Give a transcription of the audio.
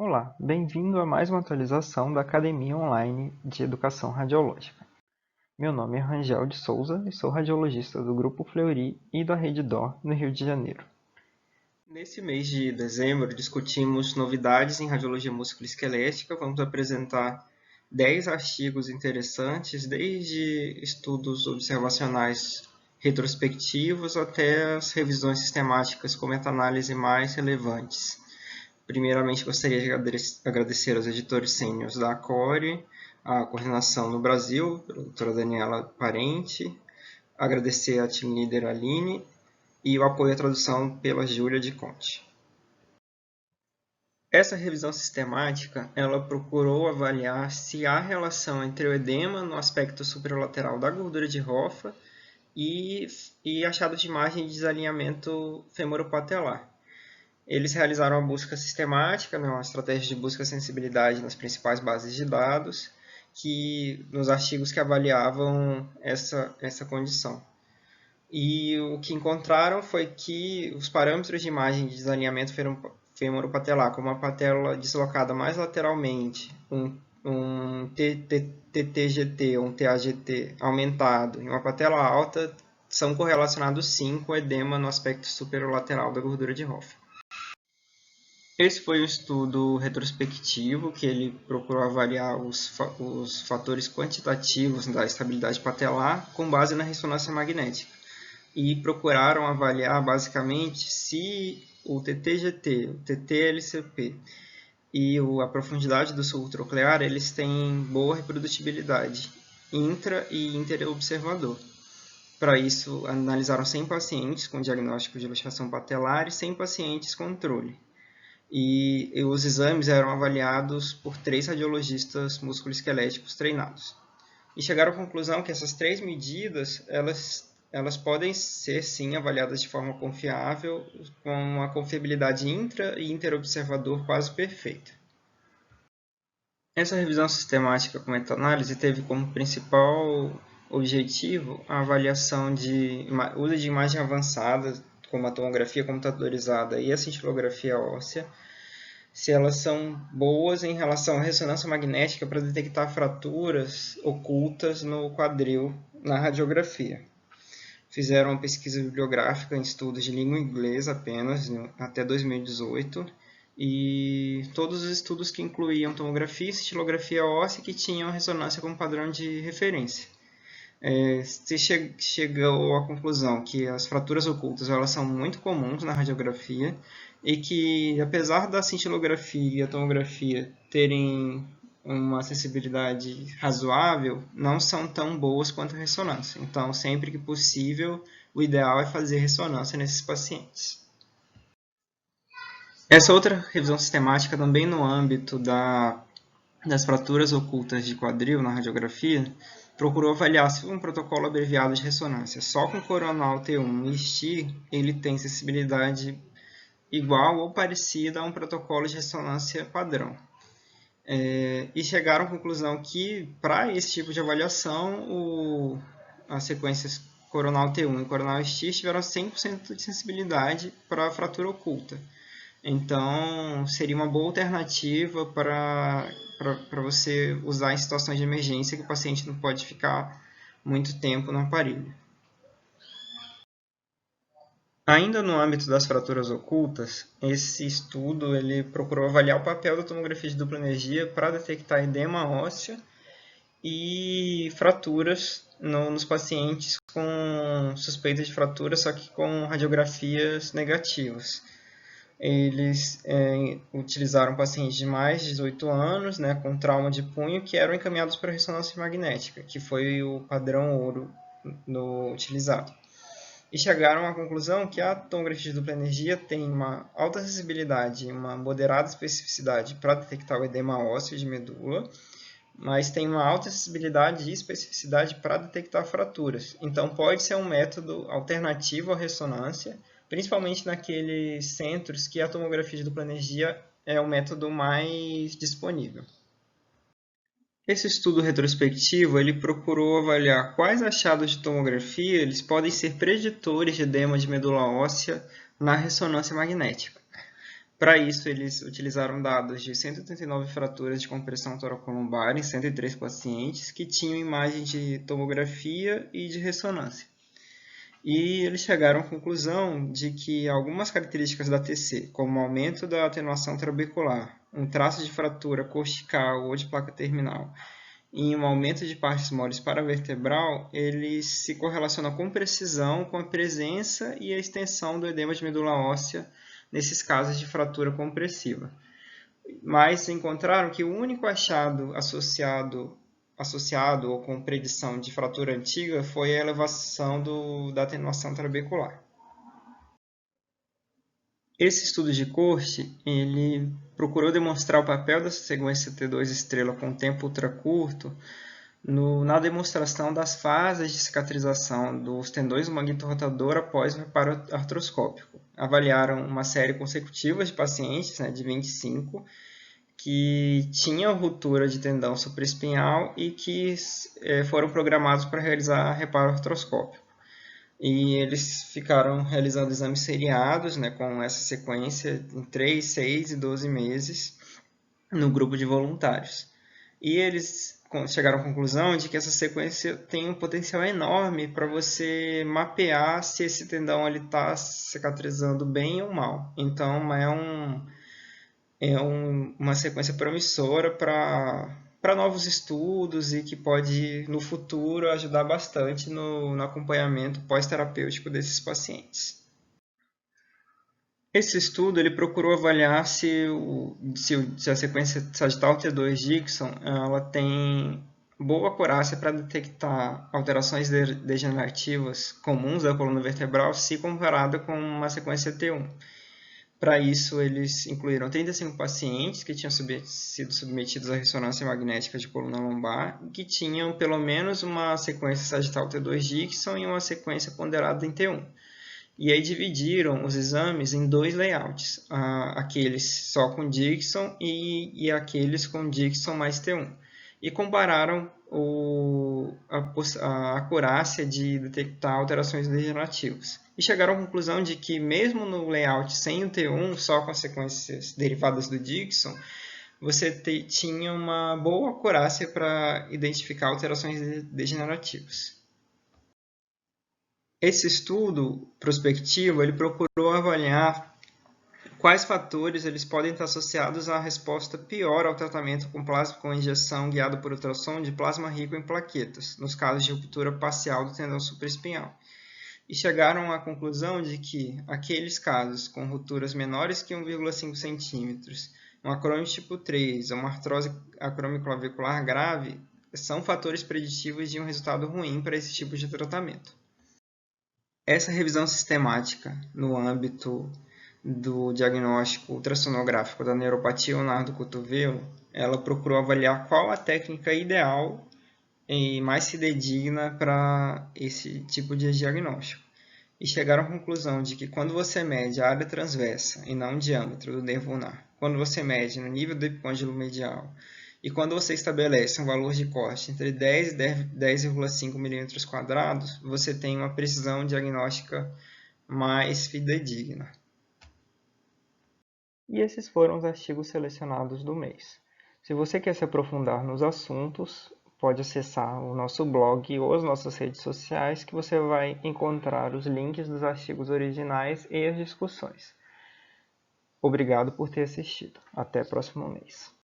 Olá, bem-vindo a mais uma atualização da Academia Online de Educação Radiológica. Meu nome é Rangel de Souza e sou radiologista do Grupo Fleury e da Rede DOR, no Rio de Janeiro. Nesse mês de dezembro, discutimos novidades em radiologia musculoesquelética. Vamos apresentar 10 artigos interessantes, desde estudos observacionais retrospectivos até as revisões sistemáticas com meta-análise mais relevantes. Primeiramente, gostaria de agradecer aos editores sêniores da Acore, a coordenação no Brasil, pela doutora Daniela Parente, agradecer a team leader Aline e o apoio à tradução pela Júlia de Conte. Essa revisão sistemática, ela procurou avaliar se há relação entre o edema no aspecto superolateral da gordura de Hoffa e achado de imagem de desalinhamento femoropatelar. Eles realizaram uma busca sistemática, uma estratégia de busca sensibilidade nas principais bases de dados, nos artigos que avaliavam essa condição. E o que encontraram foi que os parâmetros de imagem de desalinhamento femoropatelar, como a patela deslocada mais lateralmente, um TTGT ou um TAGT aumentado e uma patela alta, são correlacionados sim com o edema no aspecto superolateral da gordura de Hoffa. Esse foi um estudo retrospectivo que ele procurou avaliar os fatores quantitativos da estabilidade patelar com base na ressonância magnética. E procuraram avaliar basicamente se o TTGT, o TTLCP e a profundidade do sulco troclear eles têm boa reprodutibilidade intra e interobservador. Para isso, analisaram 100 pacientes com diagnóstico de luxação patelar e 100 pacientes controle. E os exames eram avaliados por 3 radiologistas musculoesqueléticos treinados. E chegaram à conclusão que essas 3 medidas, elas podem ser sim avaliadas de forma confiável, com uma confiabilidade intra e interobservador quase perfeita. Essa revisão sistemática com meta-análise teve como principal objetivo a avaliação de uso de imagem avançada, como a tomografia computadorizada e a cintilografia óssea, se elas são boas em relação à ressonância magnética para detectar fraturas ocultas no quadril na radiografia. Fizeram uma pesquisa bibliográfica em estudos de língua inglesa apenas, até 2018, e todos os estudos que incluíam tomografia e cintilografia óssea que tinham ressonância como padrão de referência. Se chegou à conclusão que as fraturas ocultas elas são muito comuns na radiografia e que, apesar da cintilografia e a tomografia terem uma sensibilidade razoável, não são tão boas quanto a ressonância. Então, sempre que possível, o ideal é fazer ressonância nesses pacientes. Essa outra revisão sistemática, também no âmbito das fraturas ocultas de quadril na radiografia, procurou avaliar se um protocolo abreviado de ressonância só com coronal T1 e STI ele tem sensibilidade igual ou parecida a um protocolo de ressonância padrão. E chegaram à conclusão que, para esse tipo de avaliação, as sequências coronal T1 e coronal STI tiveram 100% de sensibilidade para a fratura oculta. Então, seria uma boa alternativa para você usar em situações de emergência que o paciente não pode ficar muito tempo no aparelho. Ainda no âmbito das fraturas ocultas, esse estudo ele procurou avaliar o papel da tomografia de dupla energia para detectar edema ósseo e fraturas nos pacientes com suspeita de fratura, só que com radiografias negativas. Eles utilizaram pacientes de mais de 18 anos, com trauma de punho, que eram encaminhados para ressonância magnética, que foi o padrão ouro utilizado. E chegaram à conclusão que a tomografia de dupla energia tem uma alta sensibilidade e uma moderada especificidade para detectar o edema ósseo de medula, mas tem uma alta sensibilidade e especificidade para detectar fraturas. Então, pode ser um método alternativo à ressonância, principalmente naqueles centros que a tomografia de dupla energia é o método mais disponível. Esse estudo retrospectivo ele procurou avaliar quais achados de tomografia eles podem ser preditores de edema de medula óssea na ressonância magnética. Para isso, eles utilizaram dados de 189 fraturas de compressão toracolumbar em 103 pacientes que tinham imagem de tomografia e de ressonância. E eles chegaram à conclusão de que algumas características da TC, como o aumento da atenuação trabecular, um traço de fratura cortical ou de placa terminal e um aumento de partes moles paravertebral, eles se correlacionam com precisão com a presença e a extensão do edema de medula óssea nesses casos de fratura compressiva. Mas encontraram que o único achado associado ou com predição de fratura antiga foi a elevação da atenuação trabecular. Esse estudo de Corte, ele procurou demonstrar o papel dessa sequência T2 estrela com tempo ultra curto na demonstração das fases de cicatrização dos tendões do manguito rotador após o reparo artroscópico. Avaliaram uma série consecutiva de pacientes, de 25, que tinham ruptura de tendão supraespinhal e que foram programados para realizar reparo artroscópico. E eles ficaram realizando exames seriados, com essa sequência em 3, 6 e 12 meses no grupo de voluntários. E eles chegaram à conclusão de que essa sequência tem um potencial enorme para você mapear se esse tendão está cicatrizando bem ou mal. Então, uma sequência promissora para novos estudos e que pode, no futuro, ajudar bastante no acompanhamento pós-terapêutico desses pacientes. Esse estudo ele procurou avaliar se a sequência sagital T2 Dixon ela tem boa acurácia para detectar alterações degenerativas comuns da coluna vertebral se comparada com uma sequência T1. Para isso, eles incluíram 35 pacientes que tinham sido submetidos à ressonância magnética de coluna lombar e que tinham pelo menos uma sequência sagital T2 Dixon e uma sequência ponderada em T1. E aí dividiram os exames em dois layouts, aqueles só com Dixon e aqueles com Dixon mais T1. E compararam a acurácia de detectar alterações degenerativas. E chegaram à conclusão de que mesmo no layout sem o T1, só com as sequências derivadas do Dixon, você tinha uma boa acurácia para identificar alterações degenerativas. Esse estudo prospectivo ele procurou avaliar quais fatores eles podem estar associados à resposta pior ao tratamento com plasma com injeção guiada por ultrassom de plasma rico em plaquetas, nos casos de ruptura parcial do tendão supraespinhal. E chegaram à conclusão de que aqueles casos com rupturas menores que 1,5 cm, um acrômio tipo 3 ou uma artrose acromioclavicular grave são fatores preditivos de um resultado ruim para esse tipo de tratamento. Essa revisão sistemática no âmbito do diagnóstico ultrassonográfico da neuropatia ulnar do cotovelo, ela procurou avaliar qual a técnica ideal e mais fidedigna para esse tipo de diagnóstico. E chegaram à conclusão de que quando você mede a área transversa e não o diâmetro do nervo ulnar, quando você mede no nível do epicôndilo medial e quando você estabelece um valor de corte entre 10 e 10,5 mm², você tem uma precisão diagnóstica mais fidedigna. E esses foram os artigos selecionados do mês. Se você quer se aprofundar nos assuntos, pode acessar o nosso blog ou as nossas redes sociais que você vai encontrar os links dos artigos originais e as discussões. Obrigado por ter assistido. Até o próximo mês.